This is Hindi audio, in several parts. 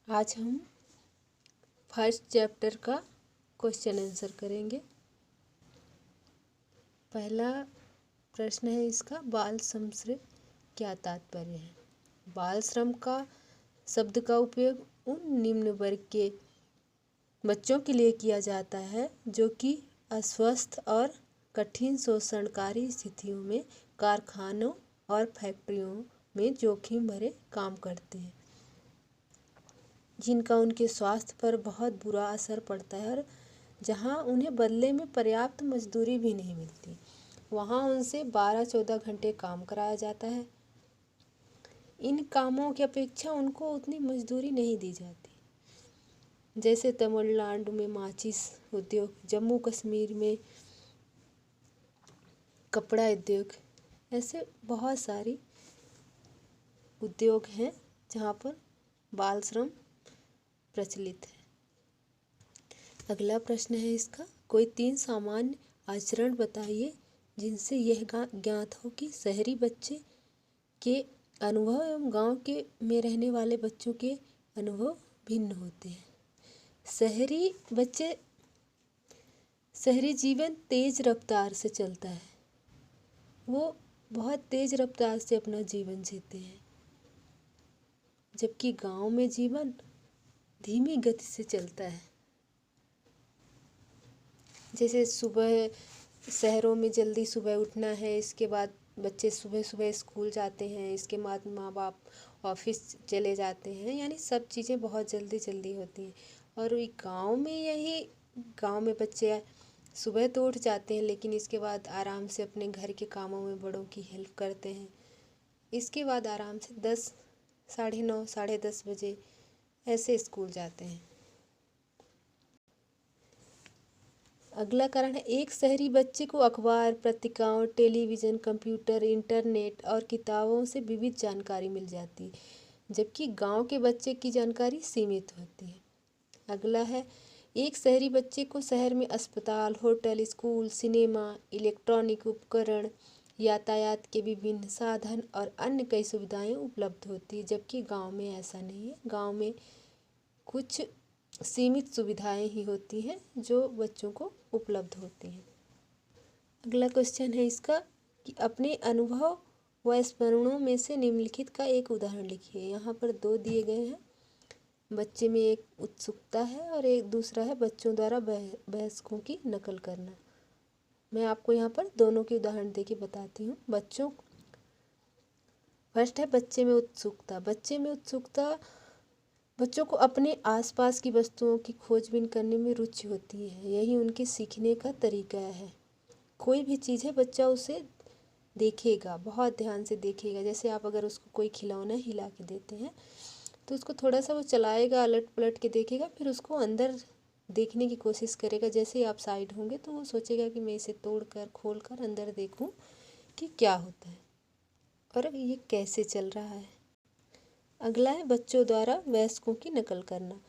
आज हम फर्स्ट चैप्टर का क्वेश्चन आंसर करेंगे। पहला प्रश्न है इसका, बाल श्रम से क्या तात्पर्य है। बाल श्रम का शब्द का उपयोग उन निम्न वर्ग के बच्चों के लिए किया जाता है जो कि अस्वस्थ और कठिन शोषणकारी स्थितियों में कारखानों और फैक्ट्रियों में जोखिम भरे काम करते हैं, जिनका उनके स्वास्थ्य पर बहुत बुरा असर पड़ता है और जहां उन्हें बदले में पर्याप्त मजदूरी भी नहीं मिलती, वहां उनसे 12-14 घंटे काम कराया जाता है। इन कामों की अपेक्षा उनको उतनी मजदूरी नहीं दी जाती। जैसे तमिलनाडु में माचिस उद्योग, जम्मू कश्मीर में कपड़ा उद्योग, ऐसे बहुत सारी उद्योग हैं जहाँ पर बाल श्रम प्रचलित है। अगला प्रश्न है इसका, कोई 3 सामान्य आचरण बताइए जिनसे यह ज्ञात हो कि शहरी बच्चे के अनुभव एवं गांव के में रहने वाले बच्चों के अनुभव भिन्न होते हैं। शहरी जीवन तेज रफ्तार से चलता है, वो बहुत तेज रफ्तार से अपना जीवन जीते हैं, जबकि गांव में जीवन धीमी गति से चलता है। जैसे सुबह शहरों में जल्दी सुबह उठना है, इसके बाद बच्चे सुबह सुबह स्कूल जाते हैं, इसके बाद माँ बाप ऑफिस चले जाते हैं, यानी सब चीज़ें बहुत जल्दी जल्दी होती हैं। और गांव में बच्चे सुबह तो उठ जाते हैं, लेकिन इसके बाद आराम से अपने घर के कामों में बड़ों की हेल्प करते हैं। इसके बाद आराम से 10, साढ़े 9, साढ़े 10 बजे ऐसे स्कूल जाते हैं। अगला कारण है, एक शहरी बच्चे को अखबार, पत्रिकाओं, टेलीविज़न, कंप्यूटर, इंटरनेट और किताबों से विविध जानकारी मिल जाती है, जबकि गांव के बच्चे की जानकारी सीमित होती है। अगला है, एक शहरी बच्चे को शहर में अस्पताल, होटल, स्कूल, सिनेमा, इलेक्ट्रॉनिक उपकरण, यातायात के विभिन्न साधन और अन्य कई सुविधाएं उपलब्ध होती है, जबकि गांव में ऐसा नहीं है। गांव में कुछ सीमित सुविधाएं ही होती हैं जो बच्चों को उपलब्ध होती हैं। अगला क्वेश्चन है इसका कि अपने अनुभव व स्मरणों में से निम्नलिखित का एक उदाहरण लिखिए। यहाँ पर 2 दिए गए हैं। बच्चे में एक उत्सुकता है और एक दूसरा है बच्चों द्वारा वयस्कों की नकल करना। मैं आपको यहाँ पर दोनों के उदाहरण देके बताती हूँ। फर्स्ट है बच्चे में उत्सुकता। बच्चों को अपने आसपास की वस्तुओं की खोजबीन करने में रुचि होती है, यही उनके सीखने का तरीका है। कोई भी चीज़ है, बच्चा उसे देखेगा, बहुत ध्यान से देखेगा। जैसे आप अगर उसको कोई खिलौना हिला के देते हैं तो उसको थोड़ा सा वो चलाएगा, अलट पलट के देखेगा, फिर उसको अंदर देखने की कोशिश करेगा। जैसे ही आप साइड होंगे तो वो सोचेगा कि मैं इसे तोड़ कर खोल कर अंदर देखूं कि क्या होता है और ये कैसे चल रहा है। अगला है बच्चों द्वारा वयस्कों की नकल करना।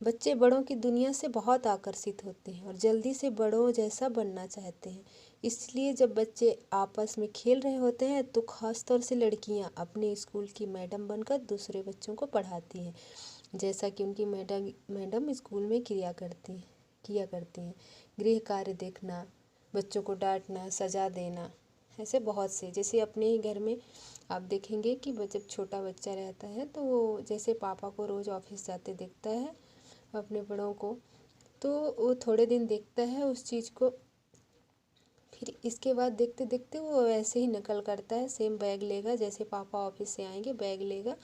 बच्चे बड़ों की दुनिया से बहुत आकर्षित होते हैं और जल्दी से बड़ों जैसा बनना चाहते हैं। इसलिए जब बच्चे आपस में खेल रहे होते हैं तो खासतौर से लड़कियां अपने स्कूल की मैडम बनकर दूसरे बच्चों को पढ़ाती हैं, जैसा कि उनकी मैडम स्कूल में किया करती हैं। गृह कार्य देखना, बच्चों को डांटना, सजा देना, ऐसे बहुत से। जैसे अपने ही घर में आप देखेंगे कि जब छोटा बच्चा रहता है तो वो जैसे पापा को रोज़ ऑफिस जाते देखता है अपने बड़ों को, तो वो थोड़े दिन देखता है उस चीज़ को, फिर इसके बाद देखते देखते वो वैसे ही नकल करता है। सेम बैग लेगा, जैसे पापा ऑफिस से आएंगे बैग लेगा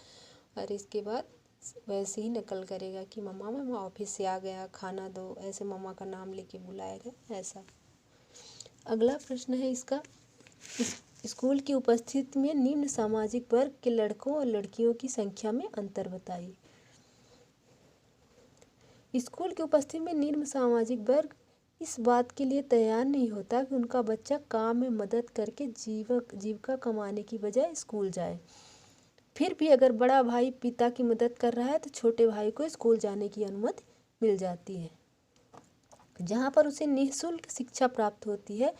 और इसके बाद वैसे ही नकल करेगा कि मम्मा मैं ऑफिस से आ गया, खाना दो, ऐसे मम्मा का नाम लेके बुलाएगा, ऐसा। अगला प्रश्न है इसका, स्कूल की उपस्थिति में निम्न सामाजिक वर्ग के लड़कों और लड़कियों की संख्या में अंतर बताइए। स्कूल की उपस्थिति में निम्न सामाजिक वर्ग इस बात के लिए तैयार नहीं होता कि उनका बच्चा काम में मदद करके जीविका कमाने की बजाय स्कूल जाए। फिर भी अगर बड़ा भाई पिता की मदद कर रहा है तो छोटे भाई को स्कूल जाने की अनुमति मिल जाती है, जहाँ पर उसे निःशुल्क शिक्षा प्राप्त होती है।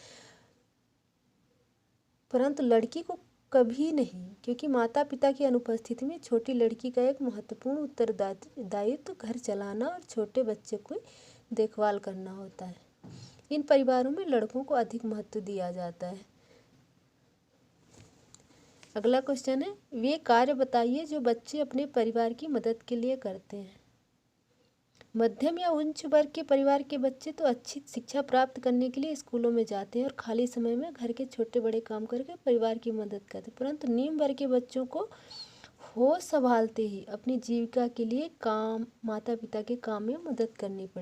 परंतु लड़की को कभी नहीं, क्योंकि माता पिता की अनुपस्थिति में छोटी लड़की का एक महत्वपूर्ण उत्तरदायित्व घर चलाना और छोटे बच्चे की देखभाल करना होता है। इन परिवारों में लड़कों को अधिक महत्व दिया जाता है। अगला क्वेश्चन है, वे कार्य बताइए जो बच्चे अपने परिवार की मदद के लिए करते हैं। मध्यम या उच्च वर्ग के परिवार के बच्चे तो अच्छी शिक्षा प्राप्त करने के लिए स्कूलों में जाते हैं और खाली समय में घर के छोटे बड़े काम करके परिवार की मदद करते हैं, परंतु निम्न वर्ग के बच्चों को होश संभालते ही अपनी जीविका के लिए माता पिता के काम में मदद करनी पड़ती है।